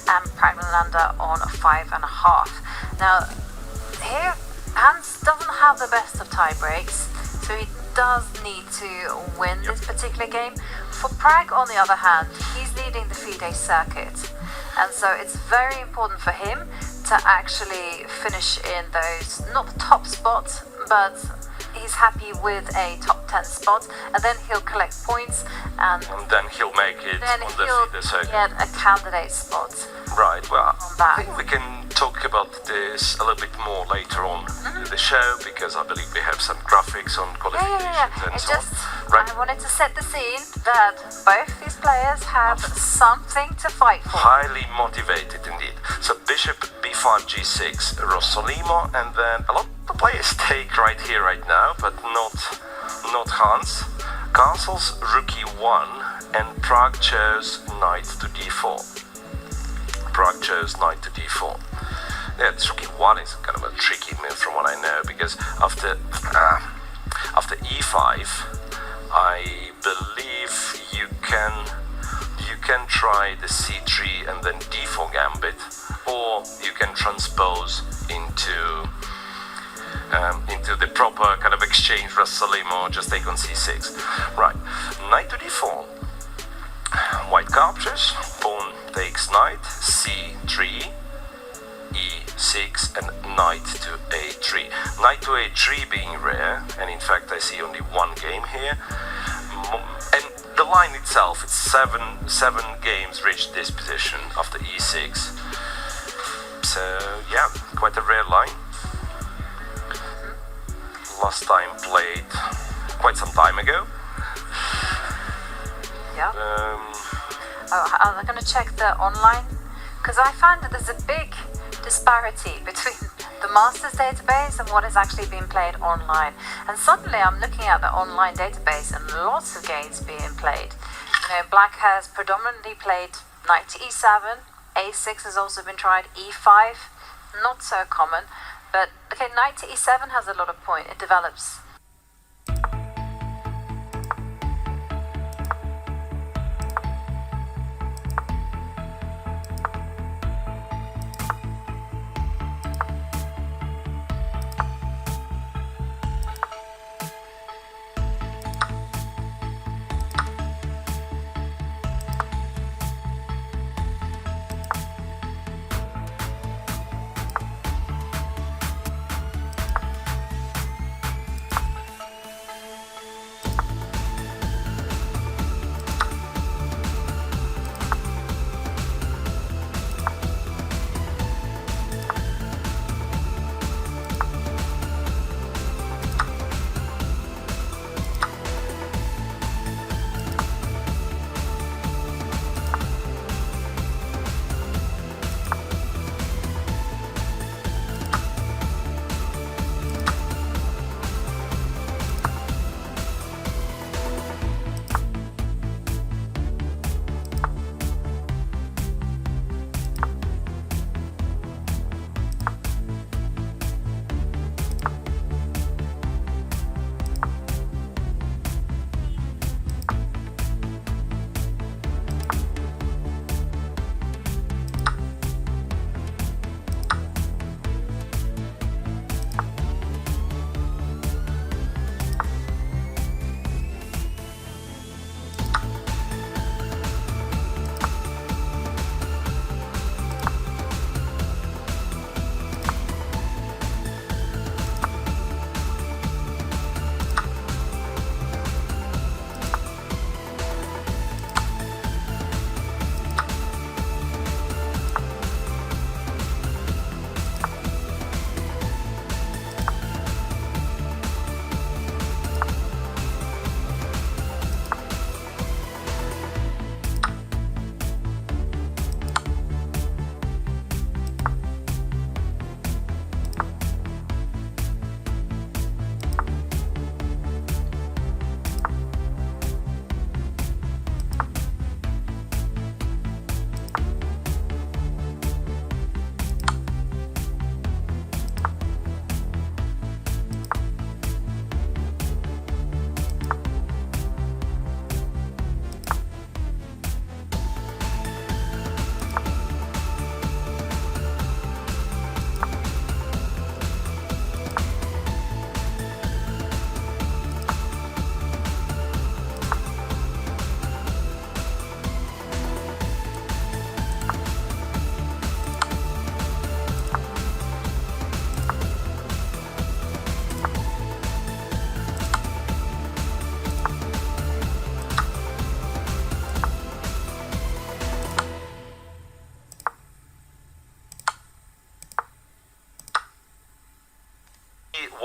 and Praggnanandhaa on 5.5. Now, here Hans doesn't have the best of tie breaks, so he does need to win this particular game. For Pragg, on the other hand, he's leading the FIDE circuit, and so it's very important for him to actually finish in those, not the top spots, but he's happy with a top 10 spot, and then he'll collect points, and then he'll make it then on he'll the circuit. get a candidate spot. Right, well, on that. I think we can talk about this a little bit more later on in the show, because I believe we have some graphics on qualifications and It's so just, on. Right. I wanted to set the scene that both these players have something to fight for. Highly motivated indeed. So bishop b5 g6 Rossolimo, and then a lot of players take right here right now, but not Hans. Castles rook e1, and Pragg chose knight to d4. Pragg chose knight to d4. Yeah, this rook e1 is kind of a tricky move from what I know, because after e5, I believe you can try the c3 and then d4 gambit, or you can transpose into the proper kind of exchange Rossolimo, just take on c6. Right, knight to d4. White captures, pawn takes knight, c3, e6, and knight to a3. Knight to a3 being rare, and in fact I see only one game here. And the line itself, it's seven games reached this position after e6. So yeah, quite a rare line. Last time played quite some time ago. Yeah. I'm going to check the online, because I find that there's a big disparity between the Masters database and what is actually being played online. And suddenly I'm looking at the online database and lots of games being played. You know, Black has predominantly played knight to e7, a6 has also been tried, e5, not so common. But okay, knight to e7 has a lot of point, it develops.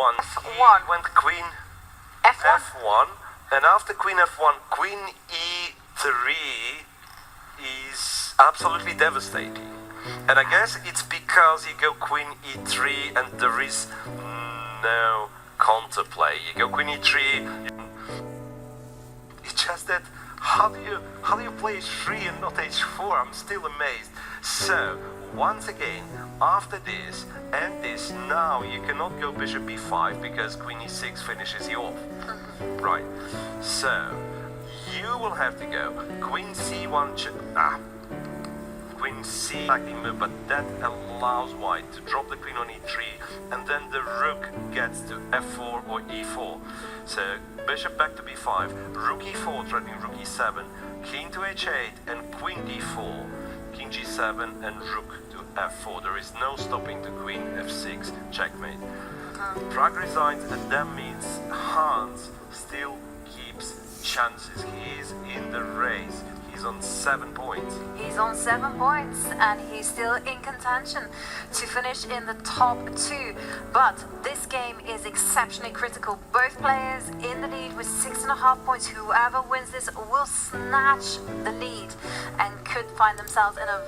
F1. F1. He went queen F1. F1, and after queen F1, queen E3 is absolutely devastating. And I guess it's because you go queen E3 and there is no counterplay. You go queen E3. It's just that how do you play H3 and not H4? I'm still amazed. So once again, after this and this, now you cannot go bishop B5 because queen E6 finishes you off. Right. So you will have to go queen C1. Queen C attacking move, but that allows white to drop the queen on E3, and then the rook gets to F4 or E4. So bishop back to B5, rook E4 threatening rook E7, king to H8 and queen D4, king G7 and rook to F4. There is no stopping to queen F6, checkmate. Pragg resigns, and that means Hans still keeps chances. He is in the race. He's on 7 points. He's on 7 points and he's still in contention to finish in the top 2. But this game is exceptionally critical. Both players in the lead with 6.5 points. Whoever wins this will snatch the lead and could find themselves in a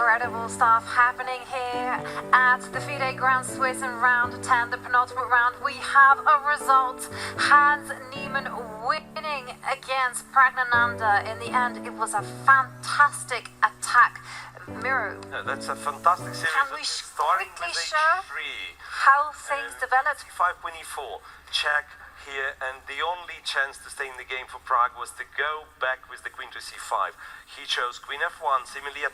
incredible stuff happening here at the FIDE Grand Swiss in round 10, the penultimate round. We have a result. Hans Niemann winning against Praggnanandhaa. In the end, it was a fantastic attack. Miro, That's a fantastic series. can we Starting quickly with show H3. how things developed? C5, queen E4, check here, and the only chance to stay in the game for Pragg was to go back with the queen to C5. He chose queen F1, similarly